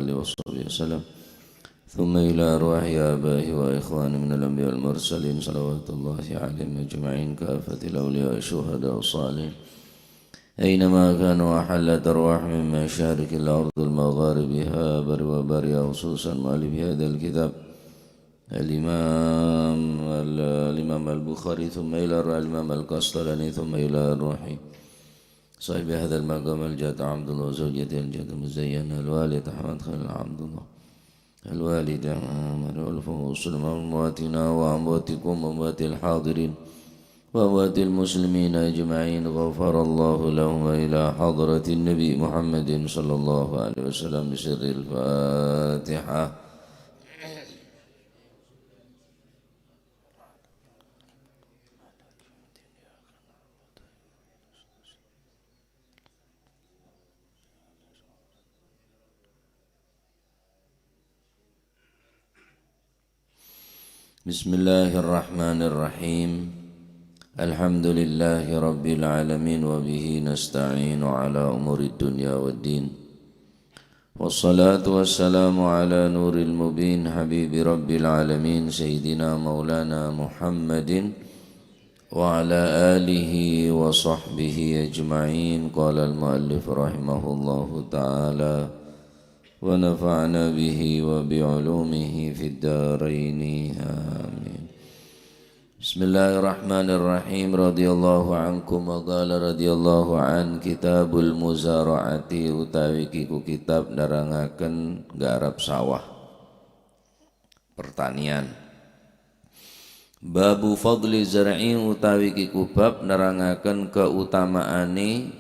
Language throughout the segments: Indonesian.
وآله وصحبه وسلم ثم إلى أرواح آبائه وإخوانه من الأنبياء والمرسلين صلوات الله عليهم أجمعين كافة الأولياء الشهداء والصالحين أينما كانوا أحلت أرواح من مشارق الأرض المغاربها بر وبرها خصوصا مؤلف هذا الكتاب الإمام البخاري ثم إلى الإمام القسطلاني ثم إلى الروح صاحب هذا المقام الجاد عبد الله وزوجته الجاد المزينة الوالد أحمد خليل عبد الله الوالد عمر والفوصل أمواتنا وأمواتكم وأموات الحاضرين وأموات المسلمين أجمعين غفر الله لهم إلى حضرة النبي محمد صلى الله عليه وسلم بسر الفاتحة. بسم الله الرحمن الرحيم الحمد لله رب العالمين وبه نستعين على أمور الدنيا والدين والصلاة والسلام على نور المبين حبيب رب العالمين سيدنا مولانا محمد وعلى آله وصحبه أجمعين. قال المؤلف رحمه الله تعالى ونفعنا به وبعلومه في الدارين آمين. بسم الله الرحمن الرحيم رضي الله عنكم وقال رضي الله عن كتاب المزارعة utawi kiku kitab nerangaken garap sawah pertanian. Babu fadli zar'i utawi kiku bab nerangaken keutamaane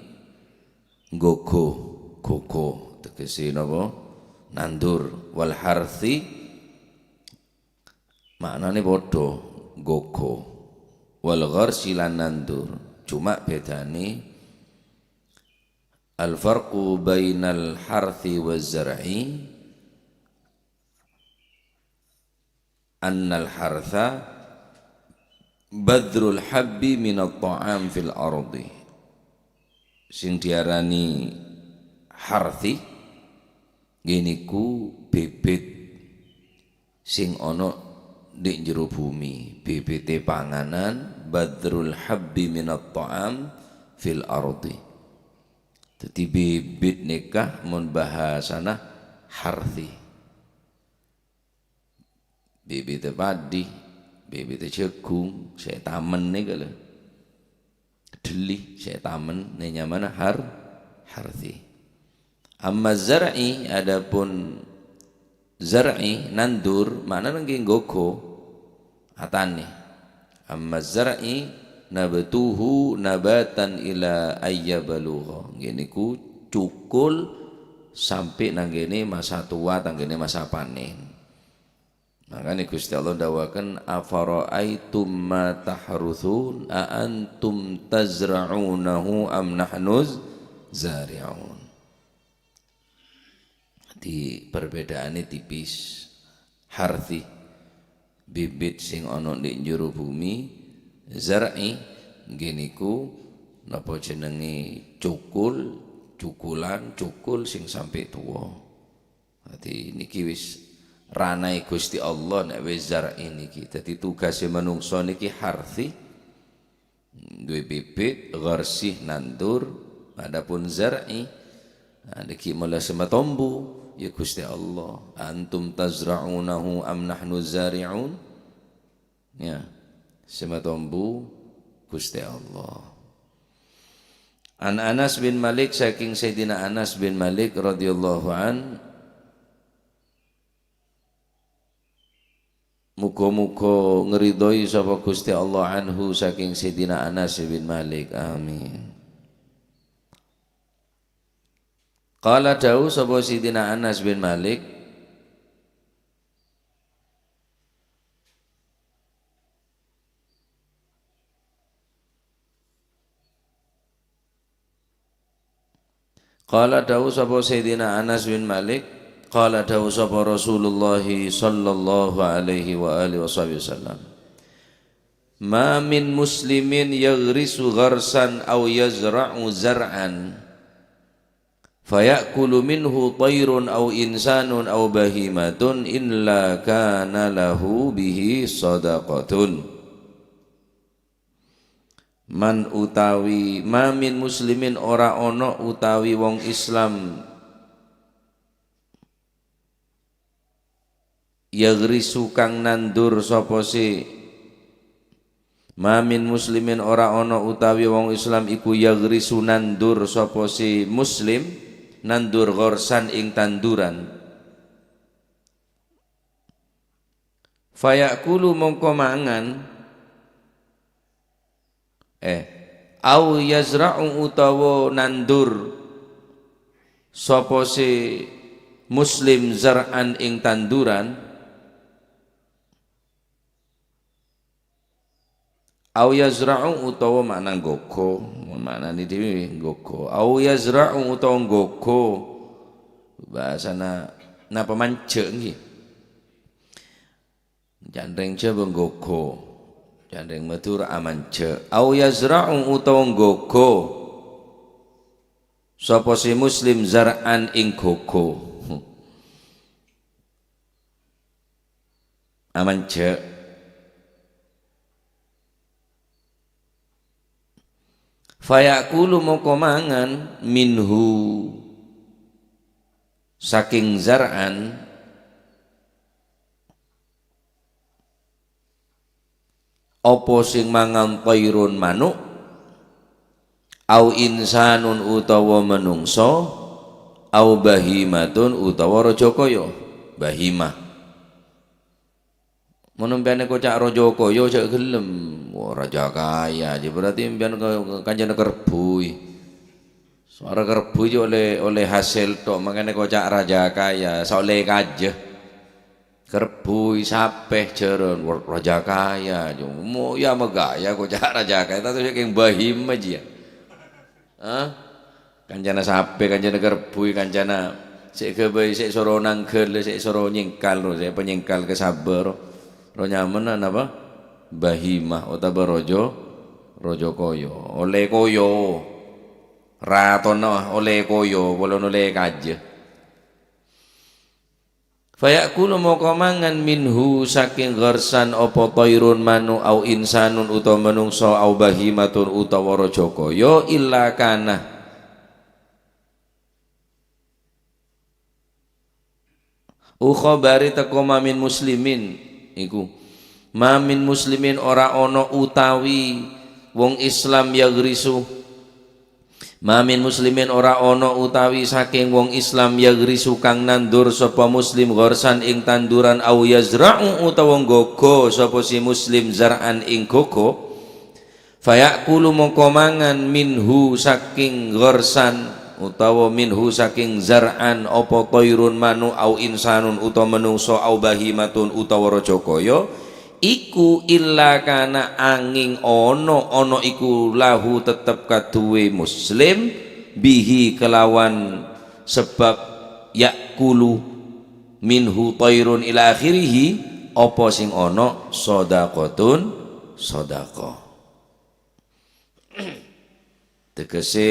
koko tegese napa nandur wal harthi maknane padha gogo wal gharsi lan nandur cuma bedane al farqu bainal harthi waz zar'i annal hartha badrul habbi minat ta'am fil ardi sing diarani harthi gini ku bibit sing ono di jero bumi bibite panganan badrul habbi minat ta'am fil ardi. Jadi bibit nikah mun bahasana harthi bibite padi bibite jagung saya tamen nih kalau deli saya tamen nih nyamana harthi. Amma zar'i adapun zar'i nandur mana nangge gogo atane. Amma zar'i nabatuhu nabatan ila ayyabalugha. Ngene ku cukul sampai nanggene masa tua tanggene masa panen. Makanya Gusti Allah dawakan afara'aitum ma tahruthun a antum tazra'unahu am nahnuz zari'un. Di perbedaannya tipis. Harthi bibit sing ana ndek njero bumi, zar'i ngeniku napa jenenge cukul sing sampai tuwa. Dadi niki wis ranai Gusti Allah nek wis zar'i niki. Dadi tugase manungsa niki harthi duwe bibit, gharsih nandur, adapun zar'i niki malah sematombu ya Gusti Allah. Antum tazra'unahu am nahnu zari'un. Ya, sematombu Gusti Allah. An Anas bin Malik saking Sayyidina Anas bin Malik radhiyallahu an muga-muga ngridhoi sapa Gusti Allah anhu saking Sayyidina Anas bin Malik. Amin. Qala dawu sapa Sidina Anas bin Malik Qala dawu sapa Sidina Anas bin Malik qala dawu sapa Rasulullah sallallahu alaihi wa alihi wasallam ma min muslimin yaghrisu gharsan aw yazra'u zar'an fayakulu minhu tayrun aw insanun aw bahimatun illa kana lahu bihi shadaqatun. Man utawi mamin muslimin ora ono utawi wong Islam yagrisu kang nandur sapa si mamin muslimin ora ono utawi wong Islam iku yagrisu nandur sapa si muslim nandur gorsan ing tanduran fayakulu mongko mangan au yazra'u utawa nandur sapa si muslim zar'an ing tanduran au yazra'u utawa makna nggogo maknane dhewe nggogo au yazra'u utawa nggogo bahasana napa manje nggih jandreng Jawa nggogo jandreng Madura amanje au yazra'u utawa nggogo sapa si muslim zar'an ing gogo amanje fayakulu moko mangan minhu saking zar'an apa sing mangan tairun manuk au insanun utawa menungso au bahimatun utawa raja kaya bahimah menumpiane kocak raja kaya cek gelem raja kaya aja berarti impian kanjeng kerbu suara kerbu oleh hasil tok makanya kocak raja kaya soleh kajeh kerbu sapeh jeron raja kaya mau ya megaya kocak raja kaya tapi yang bahim aja kanjana sapeh kanjana kerbu kanjana sik kebai sik soro nangkel sik soro nyengkal sik penyengkal kesabar ro nyaman apa bahimah utawa rojo koyo oleh koyo ratono oleh koyo bolon oleh kaje fayakulu moko mangan minhu saking gharsan apa tairun manu au insanun utawa menungso au bahimatun utawa raja kaya illa kana khabari teko mamin muslimin iku mamin muslimin ora ono utawi wong Islam yagrisu mamin muslimin ora ono utawi saking wong Islam yagrisu kang nandur sapa muslim gharsan ing tanduran au yazra'u utawa nggogo sapa si muslim zar'an ing gogo fayakulu mongko mangan minhu saking gharsan utawa minhu saking zar'an apa tairun manu au insanun utawa menungso au bahimatun utawa raja kaya iku illa kana angin ono iku lahu tetep kaduwe muslim bihi kelawan sebab yakulu minhu tairun ila akhirih apa sing ono shadaqatun shadaqah tegese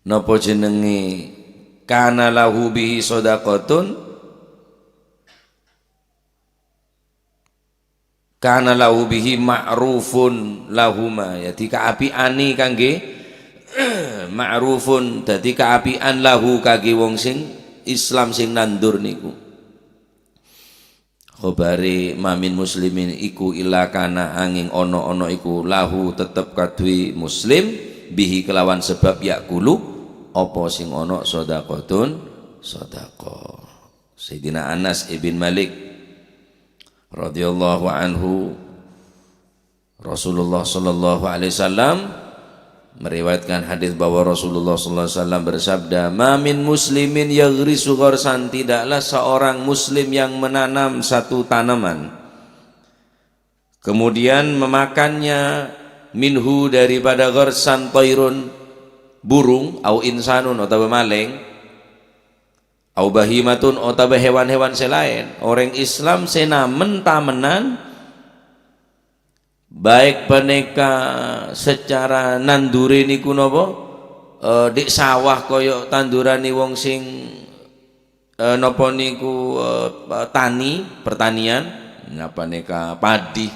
napa jenenge kana lahu bihi shadaqatun kana lahu bihi ma'rufun lahuma ya dikaapiani kangge ma'rufun dadi kaapian lahu kangge wong sing Islam sing nandur niku khabari mamin muslimin iku illa kana angin ono iku lahu tetep kadui muslim bihi kelawan sebab yakulu apa sing ono shadaqatun shadaqah Sayyidina Anas ibn Malik radhiyallahu anhu Rasulullah sallallahu alaihi wasallam meriwayatkan hadis bahwa Rasulullah sallallahu alaihi wasallam bersabda ma min muslimin yaghrisu gharsan tidaklah seorang muslim yang menanam satu tanaman kemudian memakannya minhu daripada gharsan tairun burung au insanun atau maling au bahimatun utawa hewan-hewan selain orang Islam senamen tamenan baik peneka secara nandure niku napa dik sawah kaya tandurane wong sing napa niku pertanian napa nika padi,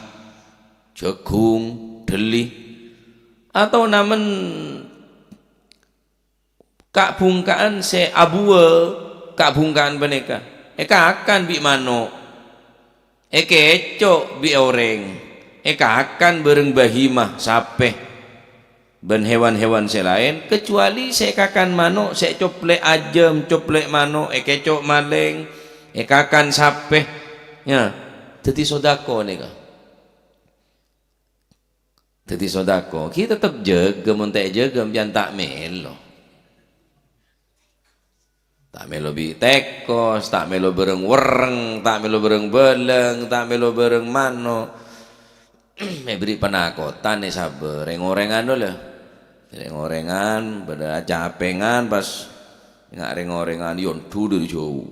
jagung, deli atau namen kak bungkaan se abuwe kak bungkaan beneka akan bi mano kecok bi oreng akan bereng bahimah sapeh ben hewan-hewan selain kecuali kakan mano coplek ajem coplek mano kecok maleng kakan sapeh ya dadi sodako nika dadi sodako kita tetep jaga mun tak jaga pian tak melo bi tekos tak melo bereng wereng tak melo bereng beleng tak melo bereng mano beri penakotan nih sabar reng-orengan dulu reng-orengan pada capengan pas nggak reng-orengan yon tuh dari jauh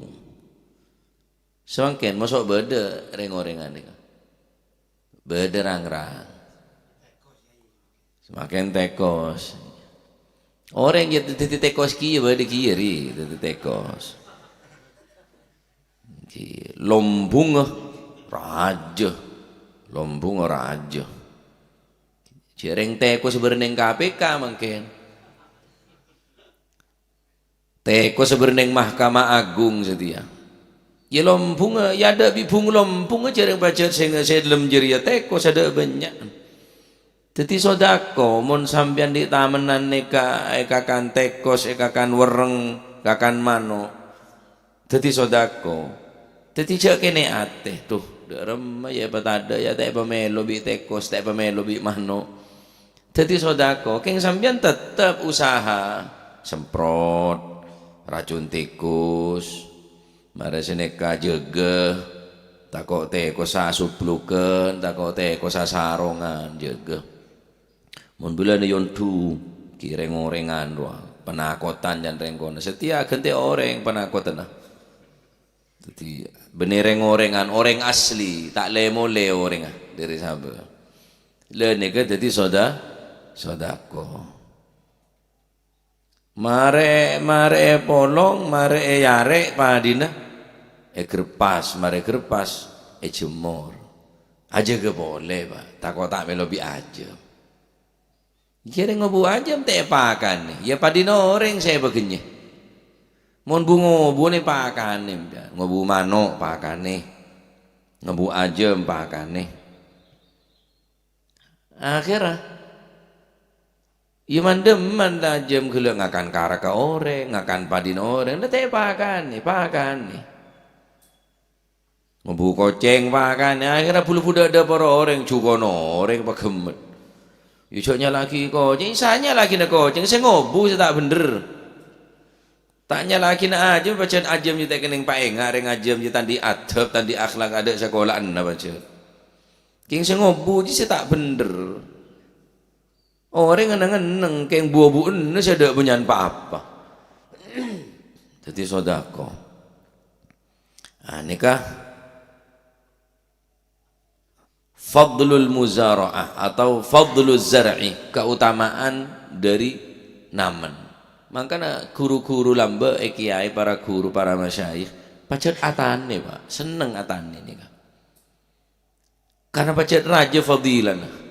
semakin masuk beda reng-orengan nih beda rang-rang semakin tekos orang yang titi tekos kia beda kiri titi tekos lombung raja lombung raja Jereng teko sebenarnya KPK mungkin teko sebenarnya Mahkamah Agung setia ya lombung ya ada bibung lombung jereng baca sehingga saya dalam jeria teko sada banyak jadi sodako mon sambian di tamenan neka ekakan tekos ekakan wereng kakan mano jadi sodako jadi cak kene ate tuh derem ya patada ya tak pamelo bi tekos tak pamelo bi mano jadi sodako, keng sambian tetap usaha semprot racun tikus, mare seneka jege, takok teko sasupluken, takok teko sasarongan jege. Mun bulan yon tu kireng orengan doang, penakotan dan rengkon. Setia gente orang penakotan lah. Jadi benereng orengan orang asli tak lemo le orengan dari sahabat. Le nega jadi sodako mare polong mare yare padina gerpas mare gerpas jemur aja ke boleh pak takut tak melobi aja kira ngobu aja tak pakan ya padina orang saya begini mon bungo bune pakan ngobu mano pakan ngobu aja pakan akhirnya ya mandeman dah jam gula ngakan karaka orang, ngakan padin orang, dah teh pakan nih. Ngebu koceng pakan nih, akhirnya bulu ada para orang cukono orang pakemet. Yusoknya lagi koceng, isanya lagi nak koceng, saya ngobu saya tak bener. Tanya lagi nak ajem, bacaan ajem kita kening paeng, ngareng ajem kita tandi adab, tandi akhlak ada sekolahan apa baca. King saya ngobu, saya tak bener. Orang ngeneng keng buah-buah ini saya tidak punya apa-apa. Jadi sodako. Nikah fadlul muzara'ah atau fadlul zar'i keutamaan dari namen. Makanya guru-guru lamba kiai para guru para masyayikh pacet atane pak seneng atane nikah. Karena pacet raja fadilan.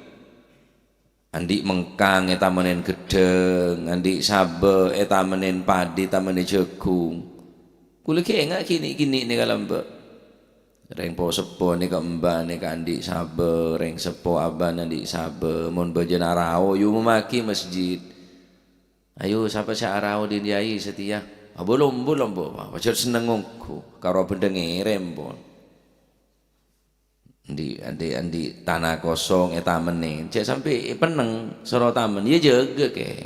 Andi mengkang eta menen gedeng, andi sabe eta menen padi, eta menen jagung. Kula ki enggak kini nika lembek. Reng po sepo nika mbah nika andi sabe, reng sepo aban andi sabe, mun bejen arao yu memaki masjid. Ayo sapa sak arao diai setia. Belum Pak. Pacar seneng ngku karo bendenge rempon. Andi tanah kosong eta menen cek sampai peneng soro tamen ya jaga ke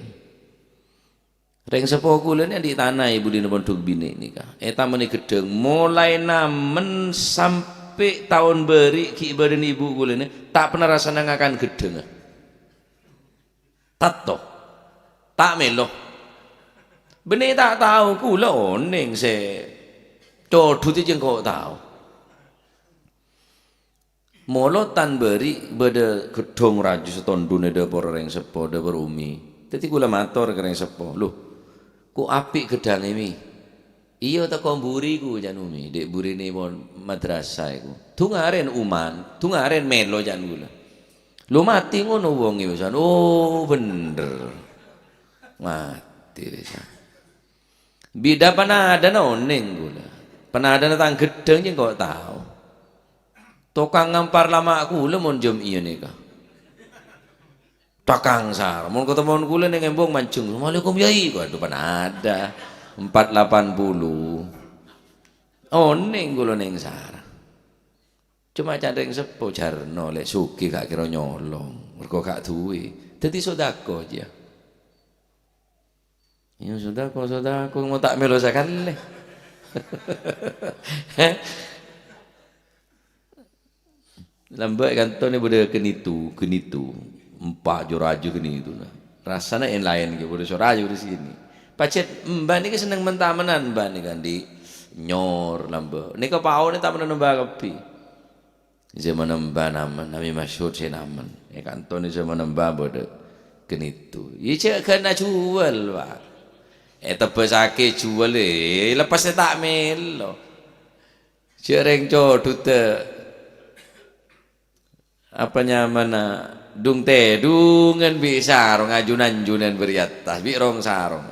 reng sepo kula di tanah ibu dina pondok bini nikah eta meni gedeng mulai namen sampai tahun beri ki badan ibu kula tak pernah rasanya ngakan gedeng tato tak melo benih tak tahu kula oning se codut jeung kok tahu molotan beri beda gedong raju setondune da para reng sepo da berumi Dadi kula matur kering sepuh, lho, ku apik gedang mi. Iya teko mburiku jan umi, dek burine madrasah iku. Dungaren uman, dungaren melo jan kula. Lho mati ngono wonge wisan. Oh, bener. Mati wisan. Bida panada oning kula. Panada tang gedeng kok tahu. Tukang ngampar lama kula mon jam iya nika. Takang sar, mon ketemu kula ning embong mancung. Assalamualaikum yai, waduh panada. 480. Oning kula ning sar. Cuma candring sepo jarno lek sugih gak kira nyolong, mergo gak duwe. Dadi sedekah aja. Ya sedekah mau tak melo sakale. Lambat kantone bude kenitu. Empat joraju genitu nah. Rasanya yang lain gitu bude soraju di sini. Pacet mbak niki seneng mentamenan mbak nih kan di nyor lambat. Nika pau nih tak menembak kopi. Zaman mbak nami masyhur saya naman. Ya kantone zaman mbak bude kenitu. Iya cek kena jual pak. Tebesake jual lepasnya tak melo. Cereng codut apa nyamana dung dungan bi sarong ajunan beriatas bi rong sarong.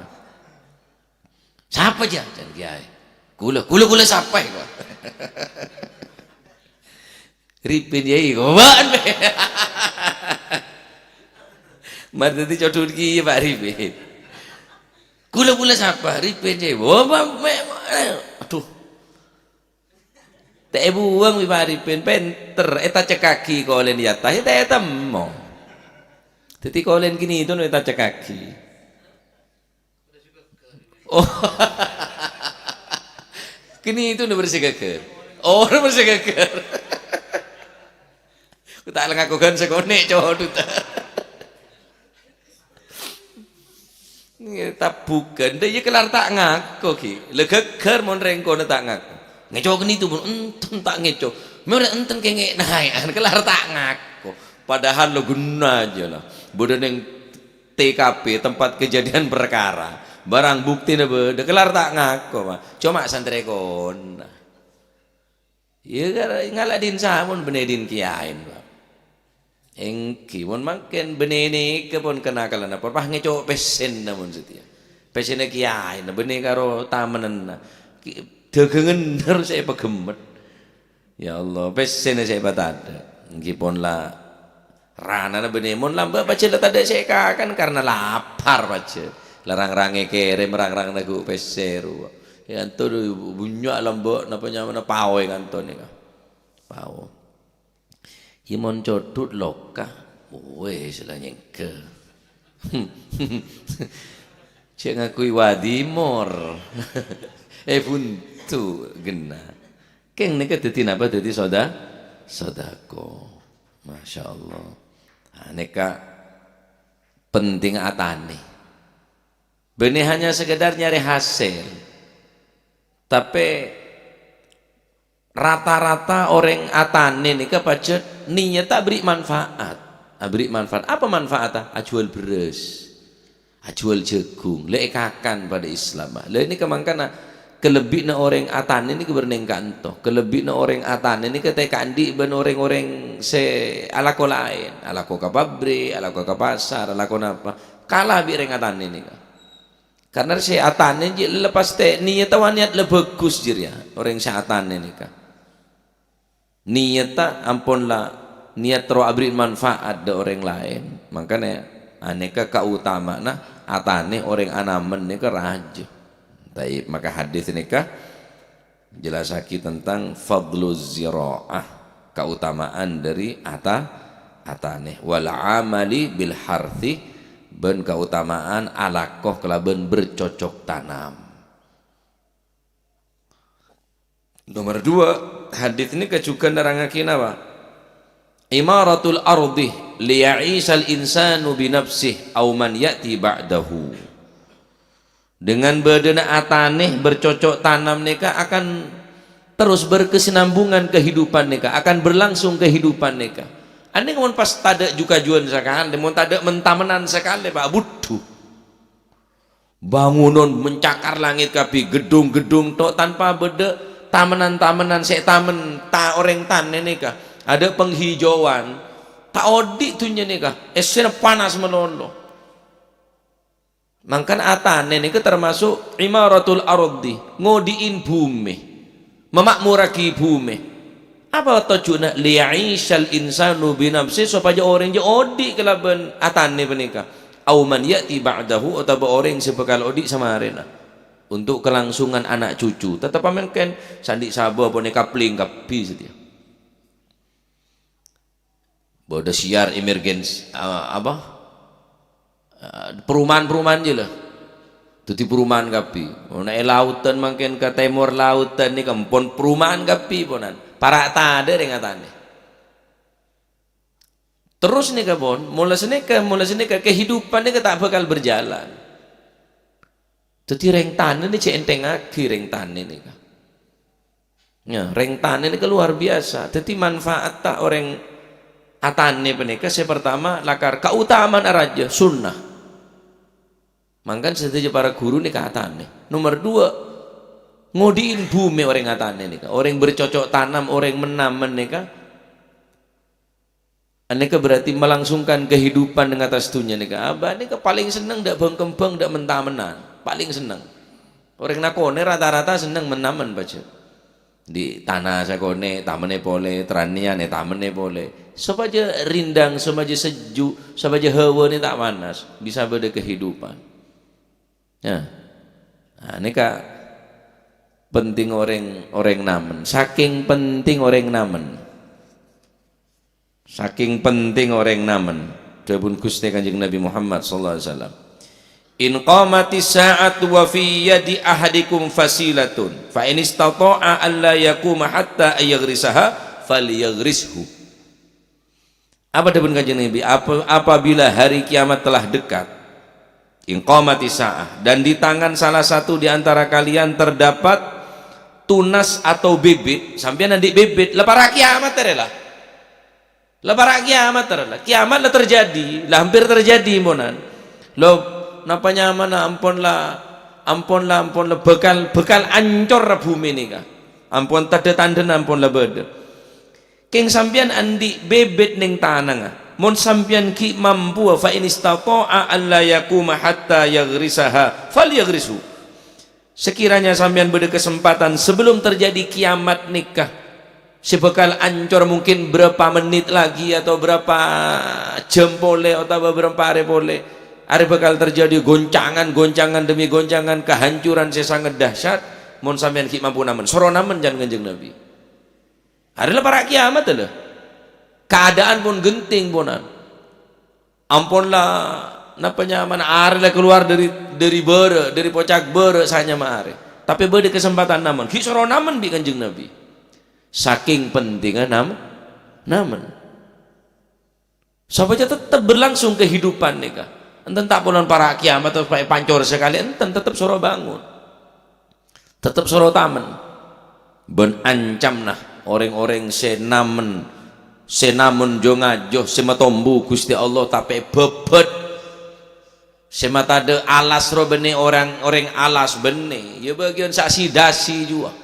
Siapa aja jan kiai? Kula siapa kok? Ripin yai kok ban. Mar dadi codut ki Pak Ripin. Kula siapa? Ripin yai. Aduh. Teh buang wi Pak Ripin penter eta cekaki ko len ya tah eta temo. Dadi ko len kini itu eta cekaki. Oh. Kini itu bersikeker. Oh, bersikeker. Ku tak ngaku kan sekone codut. Ini tak bukan, dia kelar tak ngaku ki. Legeger mon rengkono tak ngaku. Ngeco kini itu pun enten tak ngeco. Mere enten kenge naik, kelar tak ngaku. Padahal lo guna aja lah. Bodoh neng TKP tempat kejadian perkara. Barang bukti beda kelar tak ngaku mah. Cuma santri kon. Ya ngaladin samun benedin kiain, Pak. Engki mon makin beneni kepon kenakalan apa pah ngeco pesen namun setia. Pesene kiain bene karo tamenan. Dagangan harus saya pegemet. Ya Allah, pesen saya batada. Engki pon la rana bene mon lamba baca la tada saya kan karena lapar baca. Larang-range kere merang-rang nagu peseru. Ya anto bunyak lambok napa nyamana pawe kanto nika. Pawe. Himon codut loka. Wes lah nyengke. Cek ngakui wadimor. Buntu gena. Keng nika dadi napa dadi sodako. Masya Allah. Nika penting atane. Benih hanya sekedar nyari hasil, tapi rata-rata orang atane nih kepacet niat tak beri manfaat. Beri manfaat apa manfaatnya? Ajual beras, ajual jagung, lekakan pada Islam. Lah ini kemangkana kelebihna orang atane ini keberning kanto, kelebihna orang atane ini ketekan di ben orang-orang se alako lain, alako ke pabrik, alako ke pasar, alako apa? Kalah bi orang atane ini. Karena seatan ini lepas teh niat le bagus jer ya orang seatan ini kan. Niat ampun lah niat ro abri manfaat de orang lain. Makanya aneka keutama nah atane orang anamen ni ke raja. Taib maka hadis ini kah jelas lagi tentang fadluz ziraah keutamaan dari atane wal amali bil harthi ben keutamaan alakoh kelaben bercocok tanam. Nomor 2 hadis ini kejukan nerangakin apa? Imaratul ardi liya'isal insanu binafsih au man ya'ti ba'dahu. Dengan bedena atane bercocok tanam neka akan terus berkesinambungan kehidupan neka, akan berlangsung kehidupan neka. Ane mau pas tada juga juan sekali, mau tada mentamenan sekali Pak butuh. bangunan mencakar langit kabeh, gedung-gedung tok tanpa beda tamenan-tamenan sek tamen ta orang tan ini kah ada penghijauan tak odik tuh nih kah esnya panas menolong. Mangkan atane ini termasuk imaratul ardi, ngodiin bumi, memakmuraki bumi. Apa tujuannya? Liya'ishal insanu binafsi, supaya orang je odik kelaban atane penikah. Auman ya'ti ba'dahu, atau orang sebekal odik sama arena untuk kelangsungan anak cucu. Tetap mungkin sandi sabo pone kapling kapi setia. Bodoh siar emergensi perumahan-perumahan je lah. Tuti perumahan kapi. Mana lautan mungkin ke timur lautan ni kampun perumahan kapi ponan. Para tak ada dengatane. Terus nih kapon, mulai sini ke kehidupan ni tak bakal berjalan. Jadi rengtan ini cek enteng lagi rengtan ini kan. Ya, rengtan ini luar biasa. Jadi manfaat tak orang atane penikah. Saya pertama lakar keutamaan raja sunnah. Mangkan setuju para guru nih atane. Nomor 2 ngodiin bumi orang atane nih. Orang bercocok tanam, orang menamen nih kan. Aneka berarti melangsungkan kehidupan dengan atas dunia nih kan. Abah nih paling seneng ndak bengkembang ndak mentamenan. Paling seneng orang nakone rata-rata seneng menamen baca di tanah sakone tamene boleh teranian tamene boleh supaya rindang supaya sejuk supaya hawa ini tak panas bisa beda kehidupan ya. Nah, ini kak penting orang namen saking penting orang namen jabun Gusti Kanjeng Nabi Muhammad sallallahu alaihi wasallam. In qamatis sa'atu wa fi yadi ahadikum fasilatun fa in istata'a alla yakuma hatta ayaghrisaha falyaghrishu. Apa dapun Kanjeng Nabi? Apabila hari kiamat telah dekat, in qamatis sa'ah, dan di tangan salah satu di antara kalian terdapat tunas atau bibit, sampeyan nanti bibit lepara kiamat terela. Lepara kiamat terela. Kiamat lah terjadi, lah hampir terjadi monan. Lo napanya mana ampun lah bekal ancor bumi ni kah ampun tanda tanda ampun lah beda keng sampian andi bebet ning tanah mon sampian ki mampu fa in istata'a alla yakuma hatta yaghrisaha falyaghrisu. Sekiranya sampian beda kesempatan sebelum terjadi kiamat nikah sebekal ancor mungkin berapa menit lagi atau berapa jam boleh atau beberapa hari boleh ada bakal terjadi goncangan demi goncangan, kehancuran saya sangat dahsyat. Mon sampean ki mampu namen, soro namen jangan Kanjeng Nabi. Adalah para kiamat lah. Keadaan pun genting ponan. Ampunlah napanya mana are keluar dari pocak bere sanya mare. Tapi beda kesempatan namen, ki soro namen bi Kanjeng Nabi. Saking pentingnya namen. Sampai tetap berlangsung kehidupan nikah. Enten tak pulon para kiamat atau pancor sekali enten tetap soro bangun tetap soro tamen ben ancam nah orang-orang senamen jongajoh sematombu Gusti Allah tapi bebet sematade alas ro bene orang alas bene ya bagian saksi dasi juga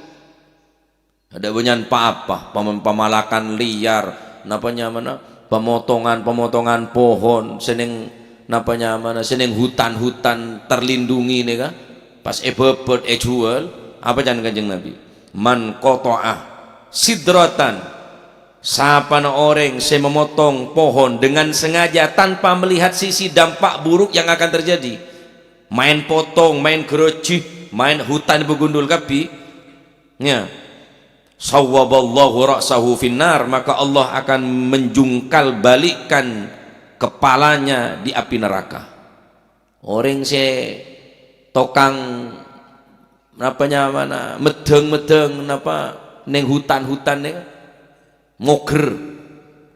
ada banyak apa pemalakan liar napanya mana pemotongan pohon napanya mana seneng hutan terlindungi nih kah pas bebet jual apa jangan Kanjeng Nabi man qata'ah sidratan sapana orang saya memotong pohon dengan sengaja tanpa melihat sisi dampak buruk yang akan terjadi main potong main gerojih main hutan begundul kapi ya sawwaballahu ra'sahu finnar maka Allah akan menjungkal balikkan kepalanya di api neraka. Orang tokang napanya mana medeng napa neng hutan nih moger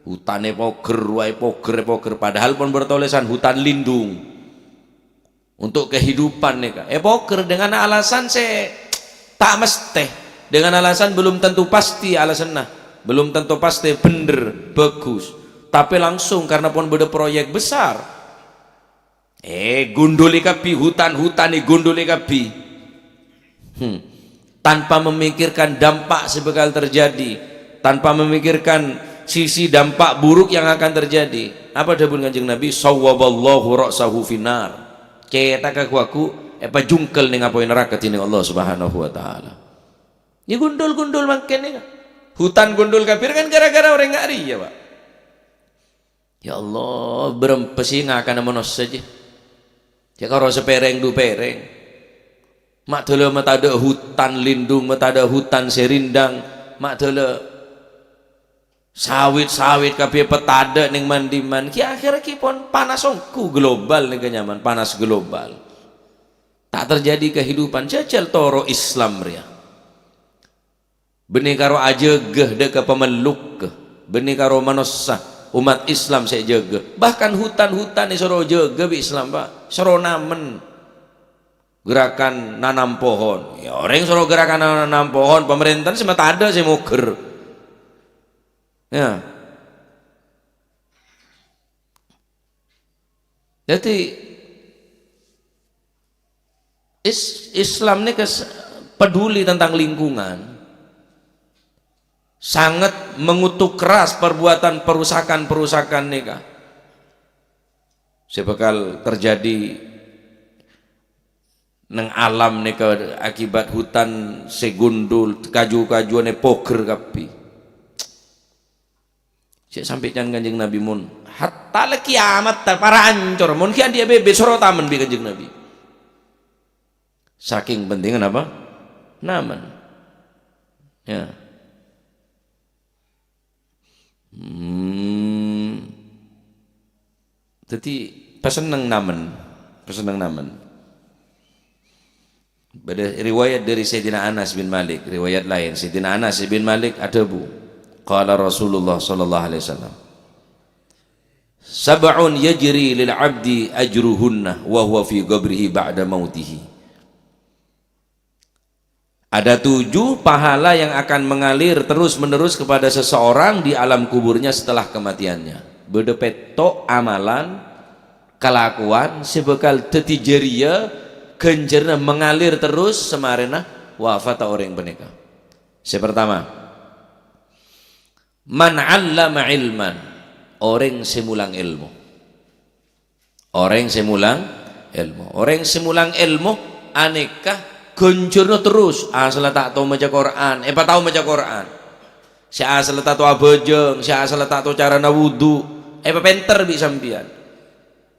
hutane poger padahal pun bertulisan hutan lindung untuk kehidupan nih poger dengan alasan tak mesti dengan alasan belum tentu pasti alasan belum tentu pasti bener bagus tapi langsung karena pun beda proyek besar Gunduli kapi hutan-hutan gunduli kapi. Tanpa memikirkan dampak sebekal terjadi, tanpa memikirkan sisi dampak buruk yang akan terjadi. Apa dawuh Kanjeng Nabi? Sawwaballahu ra'sahu finar. Cetak aku jungkel ning apa neraka tining Allah Subhanahu wa taala. Ini gundul-gundul makin hutan gundul kafir kan gara-gara orang nggak ya Pak. Ya Allah berempesi akan menos saja. Ya kalau sepereng du pereng. Mak dulu mata ada hutan lindung, mata ada hutan serindang, mak dulu sawit-sawit kabeh petada ning mandiman. Ki akhirnya ki pon panas ongku global ning kenyaman, panas global. Tak terjadi kehidupan jajal toro Islam ria. Benih karo ajegeh dek pemeluk, benih karo manusia umat Islam saya jaga. Bahkan hutan-hutan ini soro jaga bi Islam Pak, soro namen gerakan nanam pohon. Ya orang soro gerakan nanam pohon, pemerintahan semua tak ada saya muker. Ya. Jadi Islam ini peduli tentang lingkungan. Sangat mengutuk keras perbuatan perusakan nikah. Sebekal terjadi neng alam nikah akibat hutan segundul kaju-kajuane poker kapi. Saya sampaikan Kanjeng Nabi mun hatta le kiamat para ancor mun kian dia bebe sorotamen bi Kanjeng Nabi. Saking pentingnya apa? Naman. Ya. Jadi peseneng namen. Pada riwayat dari Sayyidina Anas bin Malik, riwayat lain Sayyidina Anas bin Malik ada bu. Qala Rasulullah sallallahu alaihi wasallam. Sab'un yajri lil 'abdi ajruhunna wa huwa fi qabrihi ba'da mautihi. Ada 7 pahala yang akan mengalir terus-menerus kepada seseorang di alam kuburnya setelah kematiannya. Bedepeto amalan, kelakuan, sebekal teti jeria, genjerna mengalir terus semarena wafat orang peneka. Sepertama, man 'allama ilman, orang semulang ilmu. Orang semulang ilmu aneka gonjorno terus asal tak tahu maca Quran, tahu maca Quran. Si asal tak tahu abojeng, si asal tak tahu cara wudu, penter bi sampian.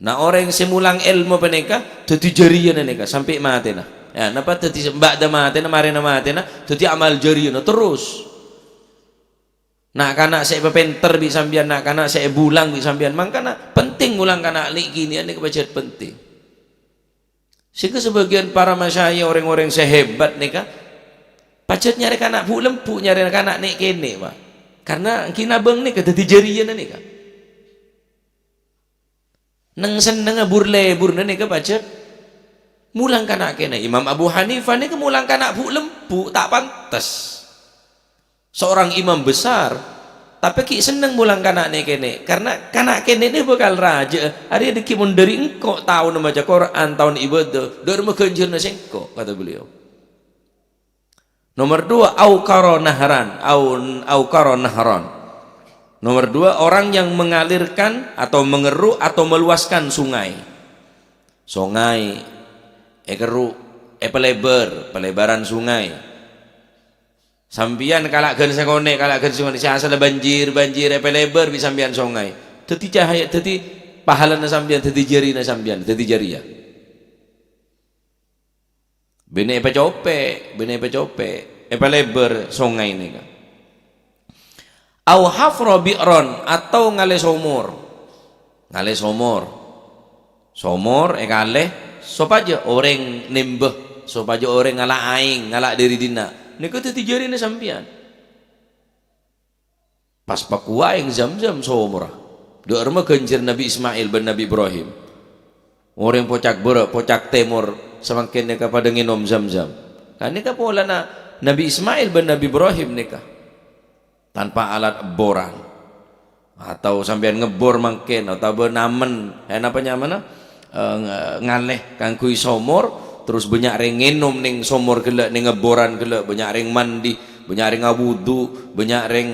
Nah orang semulang ilmu peneka dadi jarian neka sampai mati nah. Ya napa dadi mbak da mati nah marena mati nah dadi amal jarian terus. Nak kana saya penter bi sampian, nak kana saya bulang bi sampian, mangkana penting mulang kana lik gini ini kebajikan penting. Sehingga sebagian para masyayikh orang-orang sehebat nika pacet nyari anak bu lempu nyari anak nek kene Pak. Karena kina bang nika dadi jarian nika. Neng seneng lebur nika pacet mulang kana kene. Imam Abu Hanifah nika mulang kana bu lempu tak pantas. Seorang imam besar tapi ki seneng mulang kana nek kene karena kana kene ini bakal raja hari ada ki mun dari engkau tahun membaca Quran tahun ibadah dari mekenjirna sengko kata beliau. Nomor 2 au nahran. Nomor 2 orang yang mengalirkan atau mengeruk atau meluaskan sungai keruk pelebaran sungai. Sampian kalakkeun sekone saya asal banjir lebar bisa sampian sungai. Dadi cahaya dadi pahalana sampian dadi jarina sampian dadi jaria. Bene cope lebar sungai ini kan. Au hafra bi'ron atau ngale somor. Somor kale sopaja orang nembeh, sopaja orang ngalak aing, ngalak diri dina. Nika tadi jarina sampian. Pas pakua yang Zam-Zam somora. Doa rumah genjer Nabi Ismail bin Nabi Ibrahim. Orang pocak temur semakin nika pada nginom Zam-Zam. Kan nika pola na Nabi Ismail bin Nabi Ibrahim nika. Tanpa alat boran. Atau sampean ngebor mangken atau benamen. Apa nyamana? ngaleh kanggo somor terus banyak reng ngenom ning somor gelek ning ngeboran gelek banyak reng mandi banyak reng ngawudu banyak reng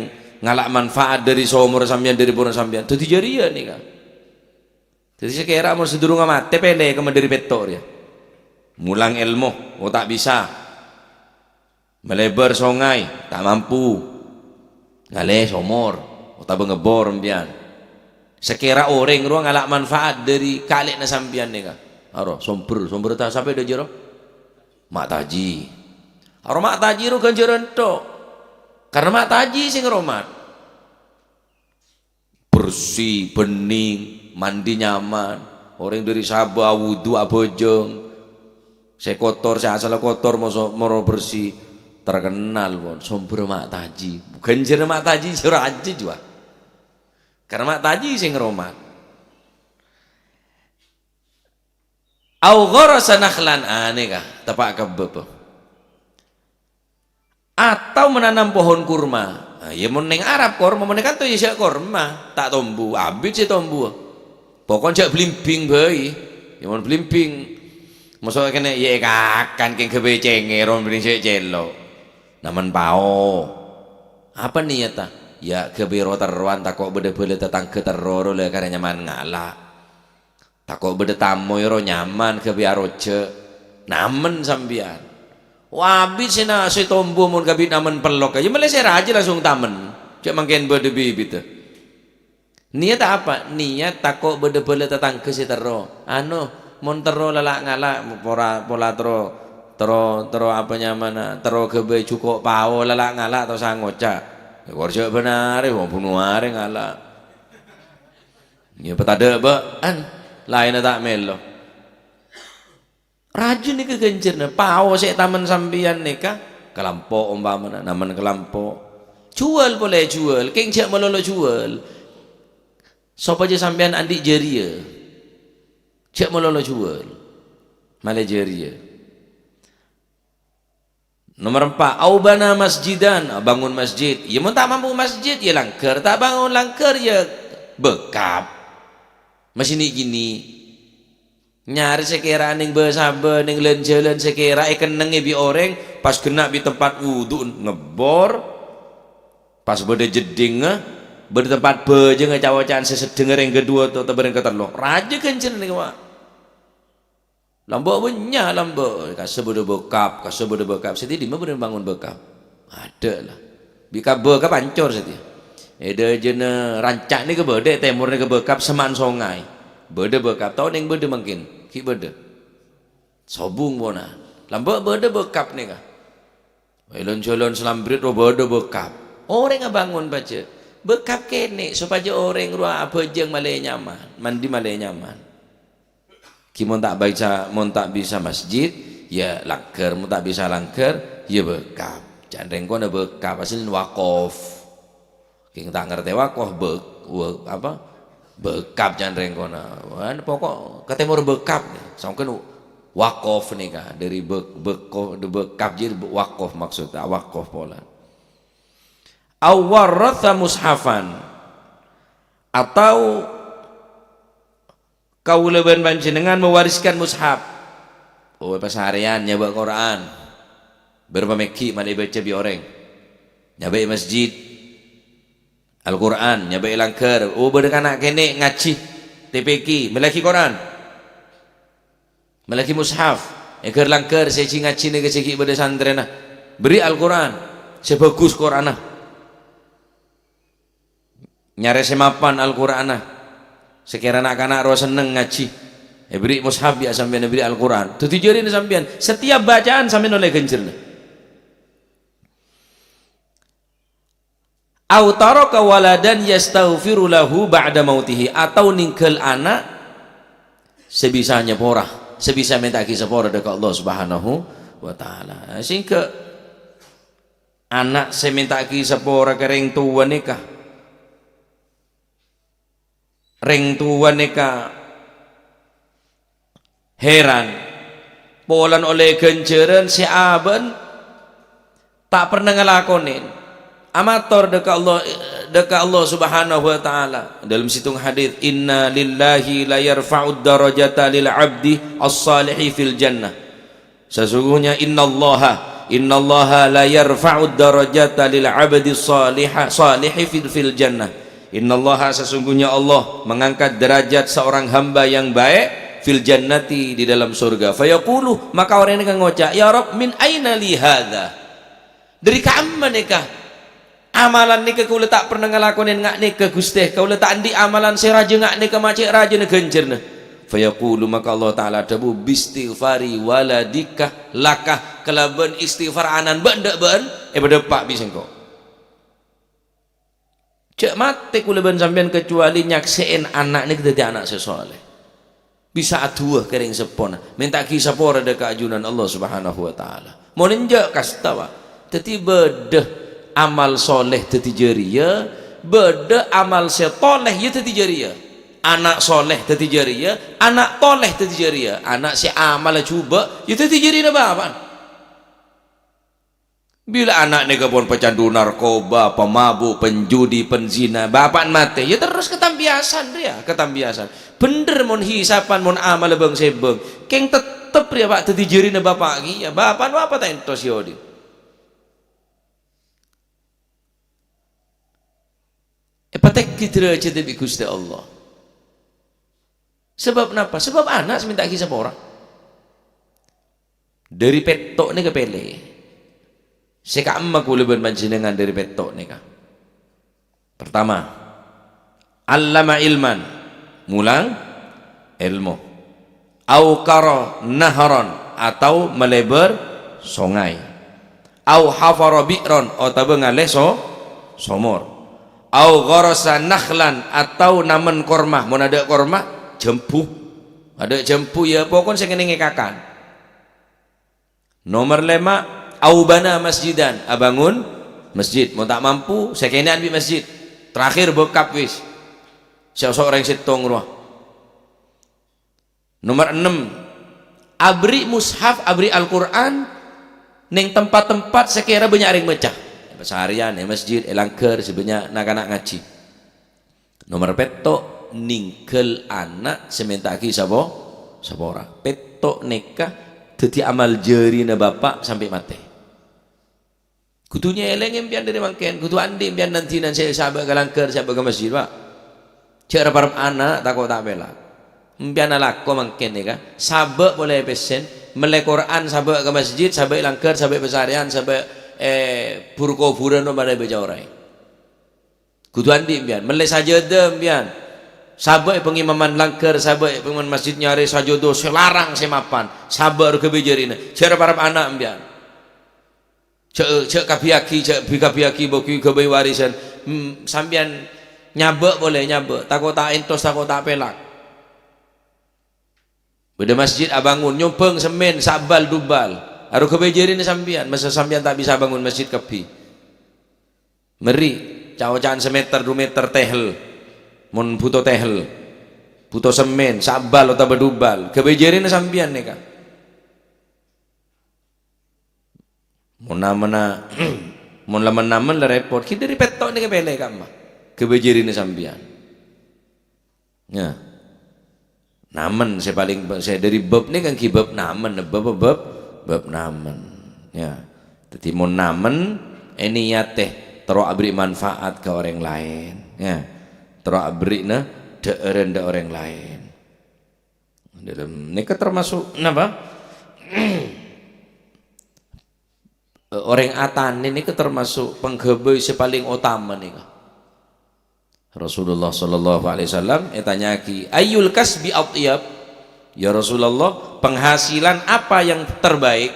ngalak manfaat dari somor sampean dari boran sampean dadi jariah nih kan jadi sekira mau sedurung mate pele ke dari petok dia mulang ilmu oh tak bisa melebar sungai tak mampu ngaleh somor oh tak ngebor sampean sekira orang ruang ngalak manfaat dari kalik na sampean nih kan aro somber tak sampai dah jero mak taji aro mak taji ro ganjaran tok karena mak taji sing ngromat bersih bening mandi nyaman orang dari sabah wudu abojong saya kotor saya asal kotor mau bersih terkenal pun somber mak taji ganjaran mak taji jero aja juga karena mak taji sing ngromat au gharasa nakhlan aneh kah tepak kebep atau menanam pohon kurma nah, ya mun ning Arab kurma mun kan to ya kurma tak tombu abit sih tombu pokon jak blimbing bae ya mun blimbing mosok kene ya kakan keng gebe cengeron bring sik celo namen pao apa niat ya kebiro terwan takok bede-bede tetangga teroro le karena nyaman ngalah takok bede tamu ro nyaman kebiaroje namen sambian wabit sina si tombo mun kabit namen pelok aja malah saya raja langsung tamen cek mangken bede bibit niat apa niat takok bede-bede tetangga si tero anu mun tero lalak ngalah pola tero apa nyamana tero kebe cukup pao lalak ngalah atau sangoca korja benar wong bunuh are ngalah ya petade baan lain tak melo rajin iki gencerna pao sik taman sampeyan nika kelampok umpamana naman kelampok jual boleh jual keng jak melolo jual sapa aja sampeyan andik jeria jak melolo jual male jeria nomor 4 aubana masjidan bangun masjid ya mun tak mampu masjid ya langker tak bangun langker ya bekap masih gini nyari sekira ning besabe ning jalan sekira keneng bi orang pas kena di tempat wudu ngebor pas bede jeding bede tempat beje ngecawacaan sesedenger yang kedua atau yang ketelu raja kencen nih wak lambok banyak lambok kasih bodoh bekap seti di mana bangun bekap ada lah bika bekap hancur seti ada jenis rancak ni ke bede temur ni ke bekap seman songai bede bekap tahu neng bede mungkin ki bede sobung bona lambok bede bekap ni kah elon selambrit ro bede bekap orang bangun baca bekap kene supaya orang ruang apa jeng malai nyaman mandi malai nyaman mun tak bisa masjid ya langker mun tak bisa langker ya bekap jandreng kono bekap asalin wakof king tak ngerti wakof apa bekap jandreng kono pokok ketemur bekap sampeyan wakof nih kah dari bekap jadi wakof maksudnya wakof pola awarratha mushafan atau kaula panjenengan mewariskan mushaf oh pasarian nyawa Quran berpameki mana baca bi orang nyawa masjid Al-Quran nyawa langker oh beda anak kene ngaji TPQ melaki Quran melaki mushaf eker langker saya ngaji ni ke cekik beda santrena beri Al-Quran sebagus Quran nyare semapan Al-Quran sekira anak-anak roh seneng ngaji beri mushaf ya sampean beri Al-Quran tujuan ini sampean setiap bacaan sampean oleh gencerna au taraka waladan yastaghfiru lahu ba'da mautihi atau ninggal anak sebisanya porah sebisa minta kisapora dekat Allah Subhanahu wa taala sehingga anak seminta kisapora kering tua nikah ring tua neka heran polan oleh genceran si aben tak pernah ngelakonin amator dekat Allah dekat Allah Subhanahu wa taala. Dalam situng hadis, inna lillahi la yarfa'ud darajata lil 'abdi as-salihi fil jannah. Sesungguhnya innallaha la yarfa'ud darajata lil 'abdi salihi fil jannah. Innallaha, sesungguhnya Allah mengangkat derajat seorang hamba yang baik fil jannati, di dalam surga. Fayaqulu, maka orang ini akan ngocak, ya Rabb, min aina li hadza? Dari kamma nikah? Amalan ni kau letak pernah ngelakonin ngak ni ke Gusti, kau letak di amalan si raja ngak ni ke macik raja ni gencerna. Fayaqulu, maka Allah Ta'ala dabu bistighfari waladika lakah, kelaban istighfar anan benda ben berdepak bisa kau. Cek mati kulaban sampean kecuali nyaksein anak ni jadi anak sesoleh. Bisa aduh kering sepona, minta kisah pora dekat ajunan Allah Subhanahu wa taala. Mau nenjak kastawa, teti bedeh amal soleh teti jariya, beda amal setoleh ya teti jariya. Anak soleh teti jariya, anak toleh teti jariya. Anak si amal cuba ya teti jariya bapak. Bila anak ni kepon pecandu narkoba, pemabuk, penjudi, penzina, bapak mati ya terus ketambiasan dia, ketambiasan. Bener mon hisapan mon amal bang sebeng, keng tetep ya pak teti jariya bapak lagi ya bapak apa tak entos yodi. Patek kita cerita bi Gusti Allah. Sebab kenapa? Sebab anak minta kisah orang. Dari petok ni ke pele. Seka amma ku leben panjenengan dari petok ni ka. Pertama, allama ilman, mulang ilmu. Au qara nahron, atau melebar sungai. Au hafara bi'ron, atau ngale somor. Au gharasa nakhlan, atau namen kormah, mun ada kormah jempuh, ada jempuh ya pokon sing ngene ngekakan. Nomor 5, au bana masjidan, abangun masjid, mun tak mampu sekenan bi masjid. Terakhir bokap wis. Sok orang setong rumah. Nomor 6, abri mushaf, abri Al-Qur'an ning tempat-tempat sekira banyak ring mecah. Seharian ya masjid elangker sebenarnya anak-anak ngaji. Nomor petok ningkel anak sementaki sabo sabora petok nikah dadi amal jarina bapak sampai mati. Kutunya eleng impian dari mangken, kutu andi impian nanti saya sahabat kalangker sahabat ke masjid pak. Cek parap anak takut tak bela. Impian alako mangken nikah sahabat boleh pesen melek Quran sahabat ke masjid, sahabat langker, sahabat besarian, sahabat burko-buran no pada baca orang. Kudu andi impian, melek sajadah impian. Sahabat pengimaman langker, sahabat pengimaman masjid nyari sajodoh selarang semapan, sabar kebejarina. Cara para anak impian. Cek kapiaki, cek bikapiaki boki kebai warisan. Sambian nyabek boleh nyabek, takut tak entos, takut tak pelak. Beda masjid abangun nyumpeng semen sabal dubal. Aru kebejarin sambian, masa sambian tak bisa bangun masjid kepi. Meri, cawacan semeter 2 meter tehel, mon buto tehel, buto semen, sabal atau bedubal, kebejarin sambian nih kan. Mon namana, mon laman lah repot. Kita dari petok nih kebele kama, kebejarin sambian. Ya, namen saya paling saya dari bab nih kan kibab namen, bab namen ya jadi mau namen ini ya teh terus beri manfaat ke orang lain ya terus beri na rendah orang lain dalam ini termasuk apa orang atan ini termasuk penggeboi paling utama nih Rasulullah sallallahu alaihi wasallam tanya ki ayyul kasbi atyab. Ya Rasulullah, penghasilan apa yang terbaik?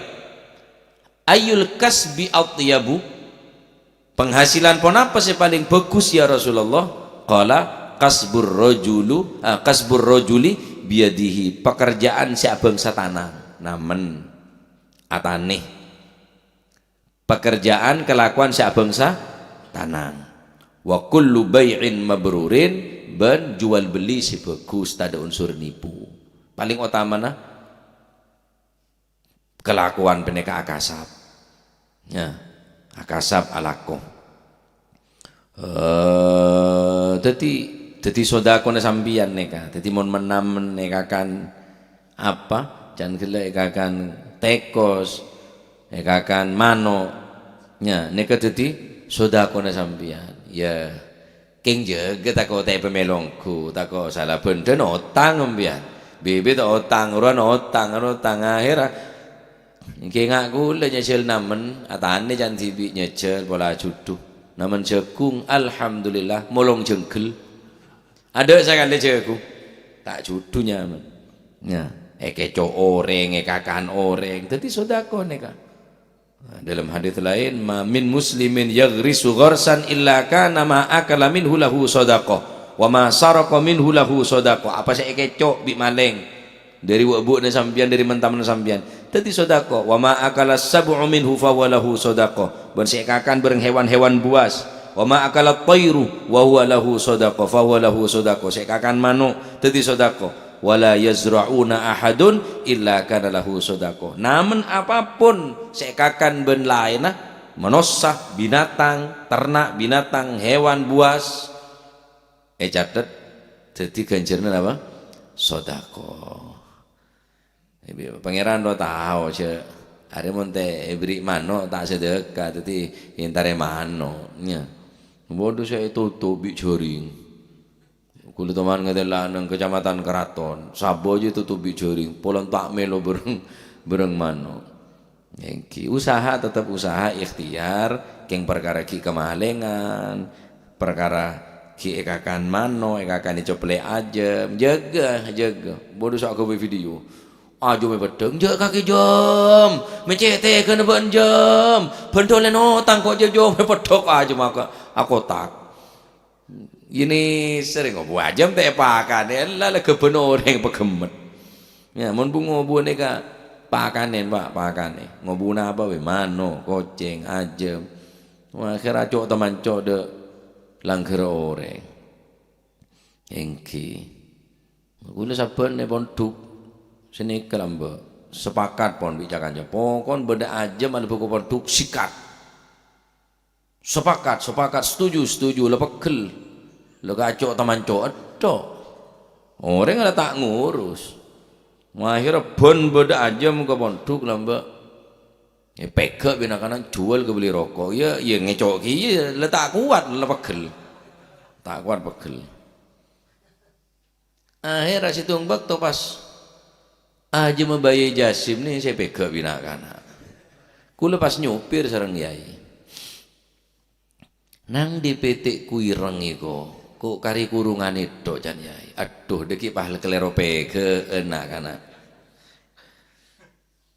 Ayyul kasbi atyabu? Penghasilan pun apa sih paling bagus ya Rasulullah? Qala kasbur rajuli biadihi. Pekerjaan si abang satanang. Namen atane. Pekerjaan kelakuan si abang satanang. Wa kullu bai'in mabrurin, ben jual beli si bagus, tak ada unsur nipu. Paling utama nah kelakuan peneka akasab ya akasab alako Dadi sedekah sampeyan neka. Dadi mon menam nekakan apa? Jan gelek kakan tekos, kakan mano. Nya neka dadi sedekah sampeyan. Ya. King jaga tako te pemelongku, tako salah benden otang sampeyan. Bebe tak otang, otang akhirnya Nggih ngaku le nyecil namen atane jan tibi nyecil pola juduh. Namen jagung alhamdulillah molong jengkel. Ada sekali jagung. Tak juduh nyaman. Ya, keco oreng, kakan oreng. Dadi sedekah neka. Dalam hadis lain, ma min muslimin yaghrisu gharsan illa kana ma akala minhu lahu sadaqah wa ma saraqa minhu lahu sadaqah. Apa sik keco bi maleng dari wabuk na sampian dari mentam na sampian dadi sedekah. Wa ma akala sab'u minhu fa walahu sadaqah. Ben sik kakan bareng hewan-hewan buas. Wa ma akala tayru wa huwa lahu sadaqah fa huwa lahu sadaqah. Sik kakan manuk dadi sedekah. Wala yazra'una ahadun illa kana lahu sadaqah. Namun apapun sekakan ben lain manusia, binatang, ternak, binatang, hewan buas catet dadi ganjarna apa? Sedekah. Pangeran do tahu ce are monte beri mano tak sedekah dadi intare mano nya. Bodoh saya tutup jaring. Kulo teman ngadela nang kecamatan Keraton, sabo aja tutupi jaring, polon tak melo bereng mano. Ki usaha tetap usaha ikhtiar, keng perkara ki kemahalengan, perkara ki ekakan mano, ekakan dicople aja, jaga. Bodoh sok ke video. Ajo me bedeng, jaga kaki jam, mencete kena ben jam, bentolen otang kok jam me pedok aja maka aku tak. Ini sering ngobu ajam teh pakan lah keben orang pegemet. Ya mun bungo bune ka pakanen Pak, pakane. Ngobuna apa we mano, koceng, ajam. Wah kira cok teman cok de langger orang. Engki. Kula saben ne ponduk seni kelambe sepakat pon bicarakannya. Pokon beda ajam ada buku ponduk sikat. Sepakat, setuju, lepegel. Lo kacok teman cok ada orang ada tak ngurus akhirnya bon beda aja muka pondok lamba pega bina kanan jual ke beli rokok ya ngecok ya letak kuat lepegel tak kuat pegel akhirnya si tumbak tuh pas aja membayar jasim nih saya pega bina kanan kula pas nyupir sareng yai nang di PT kuireng iku kok kari kurungan itu jan yai aduh deki pahle kelerope ke enak kana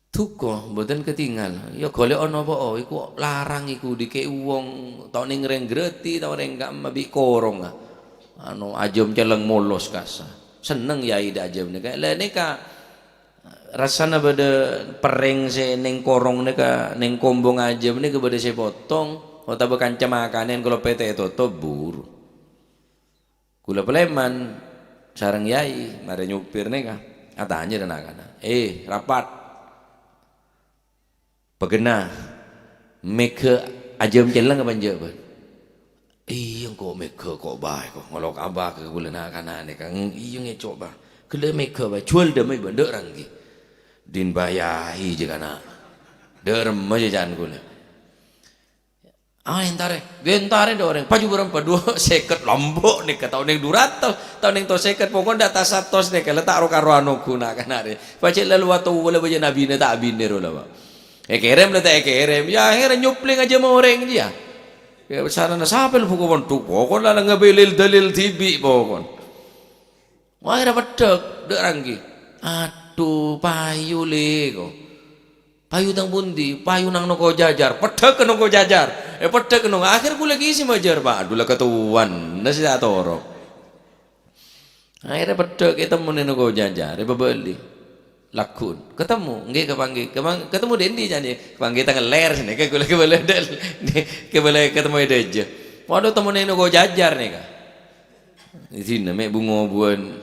duka mboten ketinggal ya golek ana apa iku larang iku dikek wong tok ning renggreti tok ning gak mabi korong anu ajam celeng molos kasa seneng yai dak ajam nika lha nika rasana bade pereng se ning korong nika ning kombong ajam nika bade se potong utawa kanca makanen kalau PT itu buru kula peleman sareng yai mare nyupir nika atanya dan akana rapat pegena meke ajam celeng apa njeun iya kok meke kok bae kok ngolok abah ke kula nakana nika iya ngecok bah kele meke bae jual demai bendek ranggi din bayahi je kana derem aja jan kula entare do orang paju berapa dua seket lombok nih kata orang durat tau neng to seket pokok data satos nih kalau tak roka roano guna kan hari pacet lalu waktu boleh baca nabi nih tak biner lah pak kerem lah tak kerem ya akhirnya nyupling aja mau orang dia ya sarana sapel pokok pokok lah ngabelil dalil tibi pokok wah akhirnya pedek dek ranggi aduh payu lego payu tang pundi payu nang noko jajar pedek ke noko jajar pedek ke noko akhir kula isi majar pak aduh lah ketuan nasi atoro akhirnya pedek ketemu noko jajar beli lakun ketemu nggih ketemu dendi jane kepanggih tanggal ler sini ke kula kebele ketemu aja waduh temu noko jajar nih kak di sini mek bungo buan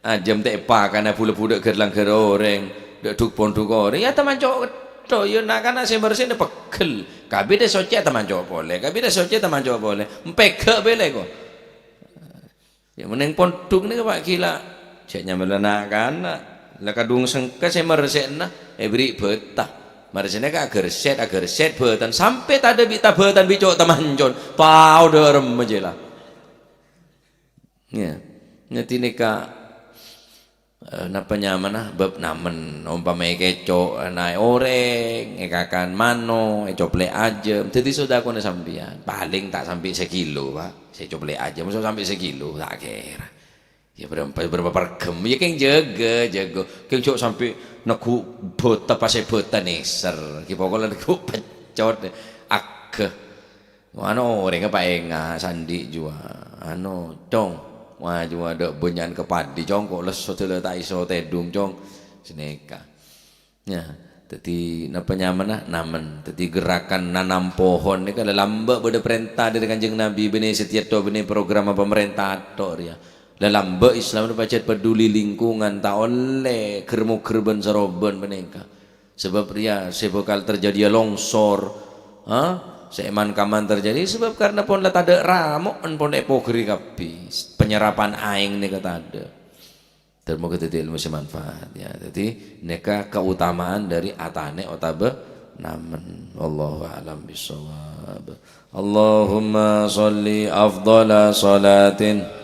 ajam teh pak karena pula-pula gerlang geroreng duk pondok orang ya teman cok podo ya nak kana sing bersih pegel kabeh de soce teman cowok boleh kabeh de soce teman cowok boleh empegek bele kok ya meneng pondung ni Pak gila cek nyamelenak kana lah kadung sengke sing meresekna beri betah meresene ka agar set beutan sampai tade bita beutan bicok teman jon powder menjela ya nyati nika napa nyaman bab namen umpama keco naik oreng ekakan mano cople aja jadi sudah aku sampean paling tak sampai sekilo Pak saya cople aja masuk sampai sekilo tak kira ya berapa pergem ya keng jaga keng cok sampai neku bota pas bota neser ki pokoknya neku pecot ageh anu oreng apa enggak sandi jua anu cong wah cuma ada bunyan kepadi cong kok lesot le tak iso tedung cong seneka ya tadi napa nyaman namen tadi gerakan nanam pohon ni kalau lamba beda perintah dari Kanjeng Nabi bini setiap tu bini program pemerintah tok dia lamba Islam baca peduli lingkungan tak oleh kermu-kerben seroben beneka sebab dia sebab terjadi longsor seeman kaman terjadi sebab karena pon lah ada ramok pon epokri kapi penyerapan aing ni kata ada termoga tadi ilmu semanfaat ya jadi neka keutamaan dari atane otabe namen wallahu alam bisawab Allahumma sholli afdhala salatin